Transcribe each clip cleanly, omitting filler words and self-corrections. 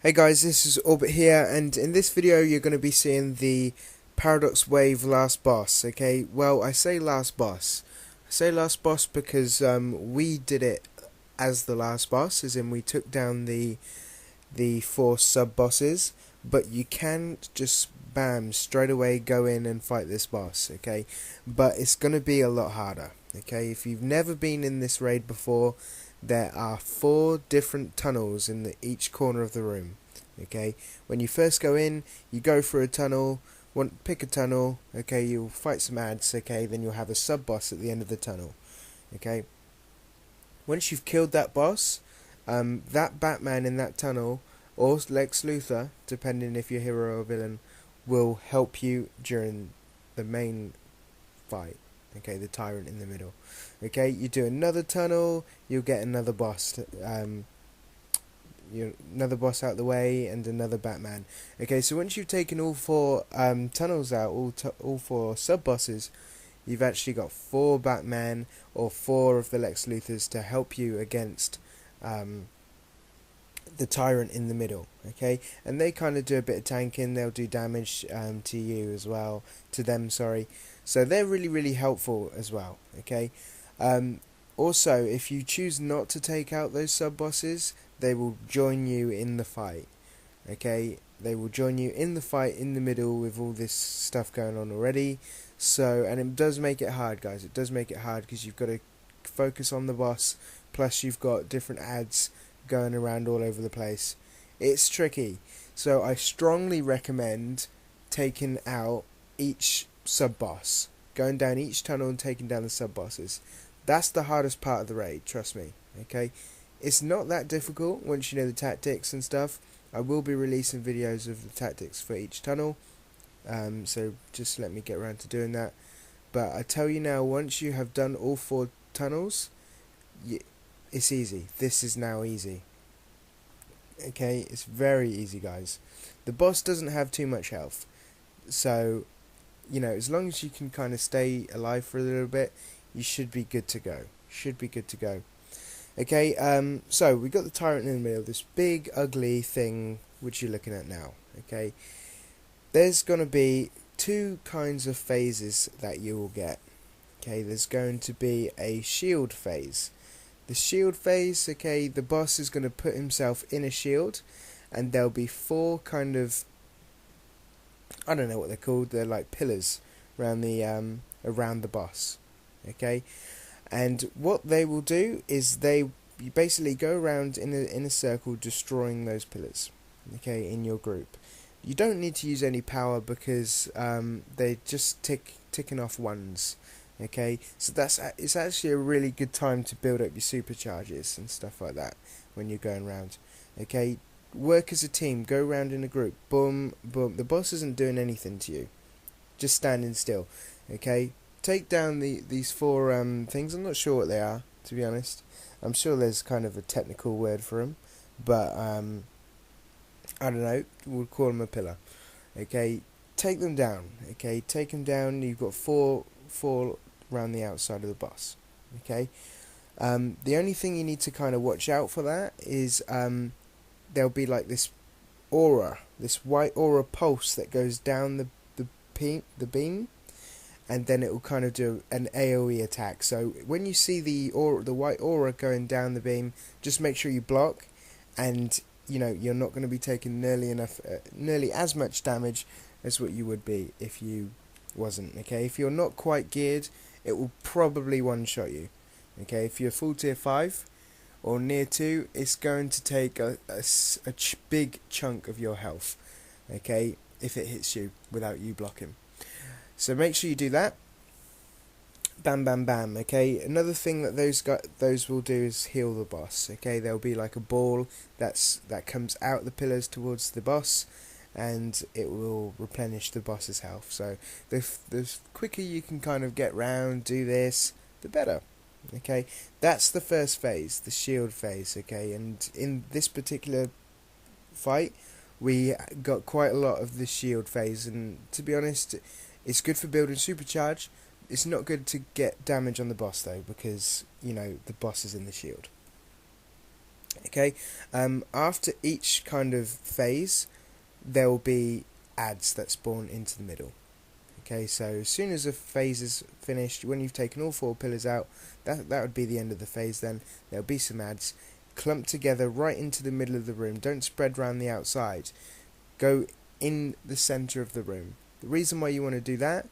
Hey guys, this is Orbit here, and in this video you're going to be seeing the Paradox Wave last boss, okay? Well, I say last boss. I say last boss because we did it as the last boss, as in we took down the four sub-bosses, but you can just bam, straight away go in and fight this boss, okay? But it's going to be a lot harder, okay? If you've never been in this raid before, there are four different tunnels in each corner of the room, okay? When you first go in, you go through a tunnel, pick a tunnel, okay? You'll fight some ads, okay? Then you'll have a sub-boss at the end of the tunnel, okay? Once you've killed that boss, that Batman in that tunnel, or Lex Luthor, depending if you're hero or villain, will help you during the main fight. Okay, the tyrant in the middle. Okay, you do another tunnel, you'll get another boss. Another boss out the way and another Batman. Okay, so once you've taken all four tunnels out, all four sub bosses, you've actually got four Batman or four of the Lex Luthors to help you against the tyrant in the middle, okay? And they kind of do a bit of tanking, they'll do damage to you as well, to them, sorry. So they're really, really helpful as well, okay? Also, if you choose not to take out those sub-bosses, they will join you in the fight, okay? They will join you in the fight in the middle with all this stuff going on already. So, and it does make it hard, guys. It does make it hard because you've got to focus on the boss, plus you've got different ads going around all over the place. It's tricky, so I strongly recommend taking out each sub-boss, going down each tunnel and taking down the sub-bosses. That's the hardest part of the raid, trust me, okay? It's not that difficult once you know the tactics and stuff. I will be releasing videos of the tactics for each tunnel, so just let me get around to doing that. But I tell you now, once you have done all four tunnels, it's easy. This is now easy. Okay, it's very easy, guys. The boss doesn't have too much health, so you know, as long as you can kind of stay alive for a little bit, you should be good to go. Should be good to go. Okay, so we got the tyrant in the middle, this big ugly thing which you're looking at now. Okay, there's going to be two kinds of phases that you will get. Okay, there's going to be a shield phase. The shield phase, okay, the boss is going to put himself in a shield, and there'll be four kind of, I don't know what they're called, they're like pillars around the boss, okay? And what they will do is you basically go around in a circle destroying those pillars, okay, in your group. You don't need to use any power because they're just ticking off ones. Okay, so it's actually a really good time to build up your supercharges and stuff like that when you're going around. Okay, work as a team, go around in a group, boom, boom. The boss isn't doing anything to you, just standing still. Okay, take down these four things. I'm not sure what they are, to be honest. I'm sure there's kind of a technical word for them, but I don't know. We'll call them a pillar. Okay, take them down. Okay, take them down. You've got four around the outside of the boss. Okay, the only thing you need to kind of watch out for that is there'll be like this aura, this white aura pulse that goes down the beam, and then it will kind of do an AOE attack. So when you see the white aura going down the beam, just make sure you block, and you know you're not going to be taking nearly as much damage as what you would be if you wasn't. Okay, if you're not quite geared, it will probably one-shot you. Okay, if you're full tier 5 or near 2, it's going to take a big chunk of your health, okay, if it hits you without you blocking. So make sure you do that. Bam, bam, bam. Okay, another thing that those will do is heal the boss. Okay, there'll be like a ball that comes out the pillars towards the boss, and it will replenish the boss's health. So the quicker you can kind of get round, do this, the better. Okay, that's the first phase, the shield phase. Okay, and in this particular fight, we got quite a lot of the shield phase, and to be honest, it's good for building supercharge. It's not good to get damage on the boss though, because you know the boss is in the shield. Okay, after each kind of phase, there will be adds that spawn into the middle. Okay, so as soon as a phase is finished, when you've taken all 4 pillars out, that would be the end of the phase. Then there'll be some adds clumped together right into the middle of the room. Don't spread around the outside. Go in the center of the room. The reason why you want to do that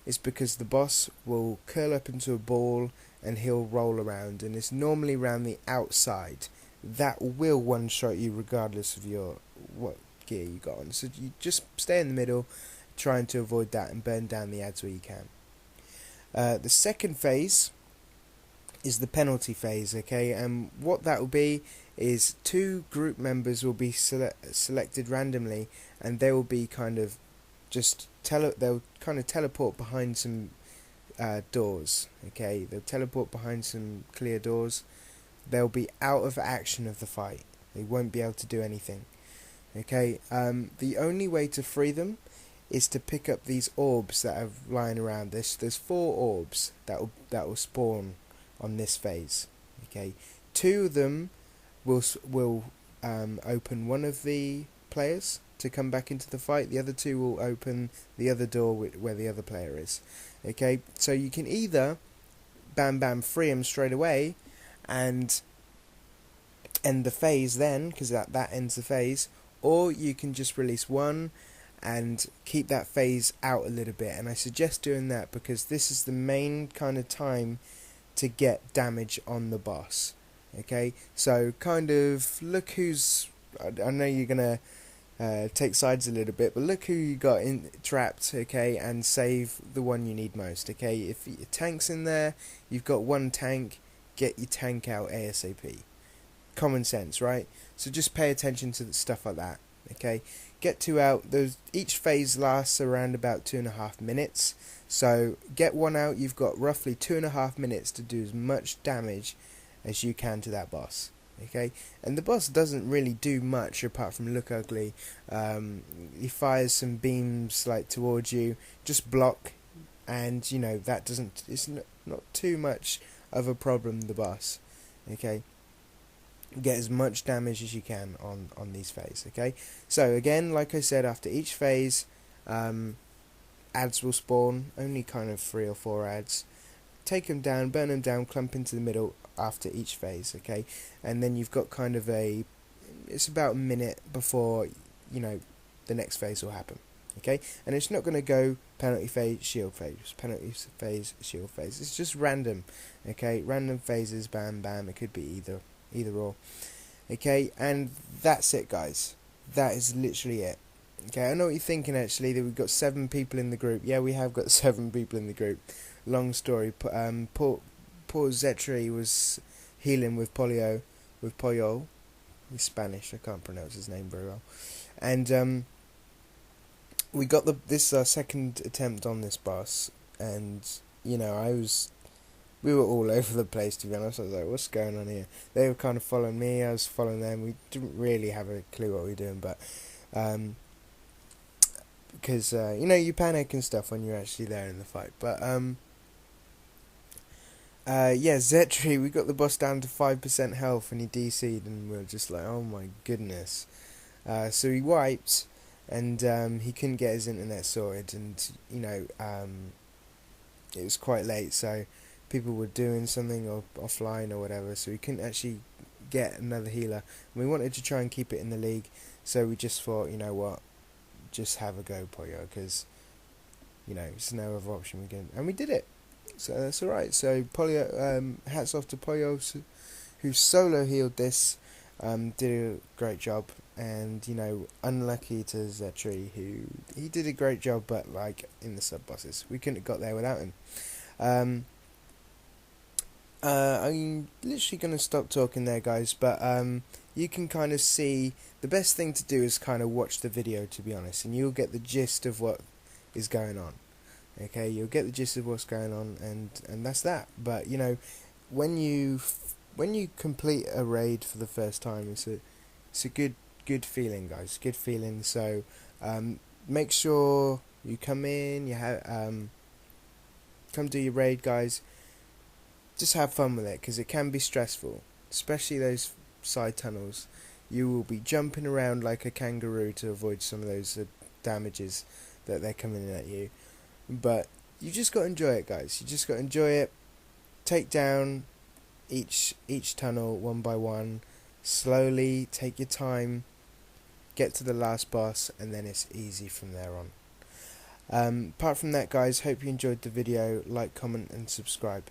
is because the boss will curl up into a ball and he'll roll around, and it's normally around the outside. That will one-shot you regardless of what gear you got on. So you just stay in the middle, trying to avoid that and burn down the ads where you can. The second phase is the penalty phase, okay, and what that will be is 2 group members will be selected randomly, and they will be kind of they'll kind of teleport behind some doors, okay, they'll teleport behind some clear doors. They'll be out of action of the fight. They won't be able to do anything, okay. The only way to free them is to pick up these orbs that are lying around. There's 4 orbs that will spawn on this phase. Okay, 2 of them will open one of the players to come back into the fight. The other 2 will open the other door where the other player is. Okay, so you can either bam free them straight away and end the phase then, because that ends the phase, or you can just release one and keep that phase out a little bit. And I suggest doing that because this is the main kind of time to get damage on the boss. Okay, so kind of look who's, I know you're gonna take sides a little bit, but look who you got trapped, okay, and save the one you need most. Okay, if your tank's in there, you've got 1 tank, get your tank out ASAP. Common sense, right? So just pay attention to the stuff like that. Okay, get 2 out. Each phase lasts around about 2.5 minutes. So get 1 out. You've got roughly 2.5 minutes to do as much damage as you can to that boss. Okay, and the boss doesn't really do much apart from look ugly. He fires some beams like towards you. Just block, and you know that doesn't. It's not too much of a problem. The boss. Okay. Get as much damage as you can on these phases, okay? So again, like I said, after each phase, ads will spawn, only kind of 3 or 4 ads. Take them down, burn them down, clump into the middle after each phase, okay? And then you've got kind of it's about a minute before, you know, the next phase will happen, okay? And it's not going to go penalty phase, shield phase, penalty phase, shield phase. It's just random, okay? Random phases, bam, bam. It could be either or, okay, and that's it, guys. That is literally it. Okay, I know what you're thinking actually, that we've got 7 people in the group. Yeah, we have got 7 people in the group. Long story. Poor Zetri was healing with Polio. He's Spanish. I can't pronounce his name very well. And we got this is our second attempt on this boss, and you know we were all over the place, to be honest. I was like, what's going on here? They were kind of following me, I was following them. We didn't really have a clue what we were doing, but because you know, you panic and stuff when you're actually there in the fight. But yeah, Zetri, we got the boss down to 5% health and he DC'd, and we were just like, oh my goodness. So he wiped, and he couldn't get his internet sorted, and you know, it was quite late, so people were doing something or offline or whatever, so we couldn't actually get another healer. And we wanted to try and keep it in the league, so we just thought, you know what, just have a go, Pollo, because you know there's no other option we can, and we did it. So that's alright. So Pollo, hats off to Pollo, who solo healed this, did a great job, and you know, unlucky to Zetri, who he did a great job, but like in the sub bosses, we couldn't have got there without him. I'm literally going to stop talking there, guys, but you can kind of see, the best thing to do is kind of watch the video, to be honest, and you'll get the gist of what is going on. Okay, you'll get the gist of what's going on, and that's that. But you know, when you complete a raid for the first time, it's a good feeling, guys. Good feeling. So make sure you come in, come do your raid, guys. Just have fun with it, because it can be stressful, especially those side tunnels, you will be jumping around like a kangaroo to avoid some of those damages that they're coming at you. But you just got to enjoy it, guys. You just got to enjoy it. Take down each tunnel one by one, slowly, take your time, get to the last boss, and then it's easy from there on. Apart from that, guys, hope you enjoyed the video. Like, comment and subscribe.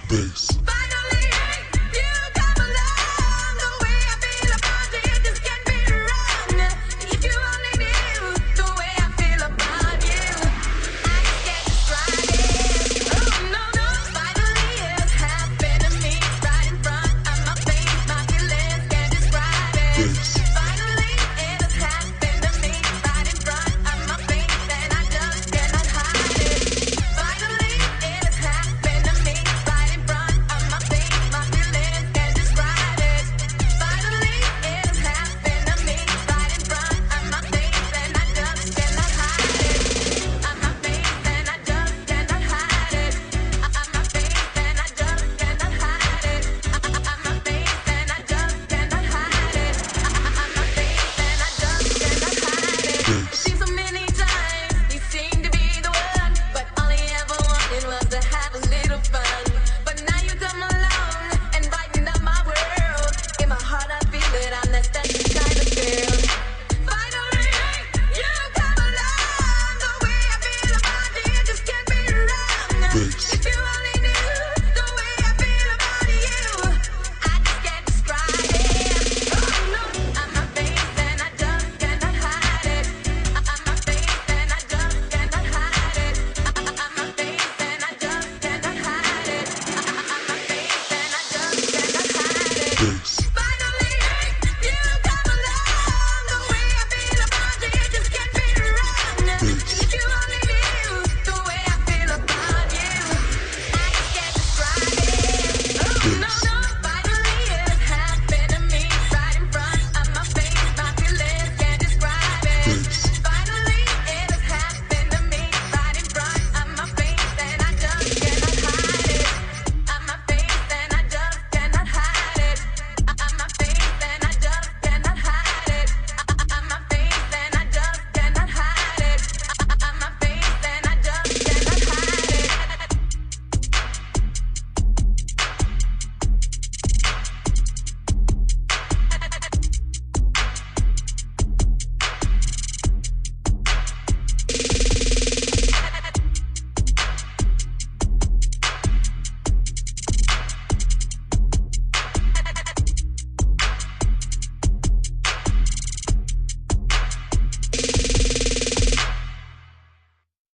Bass.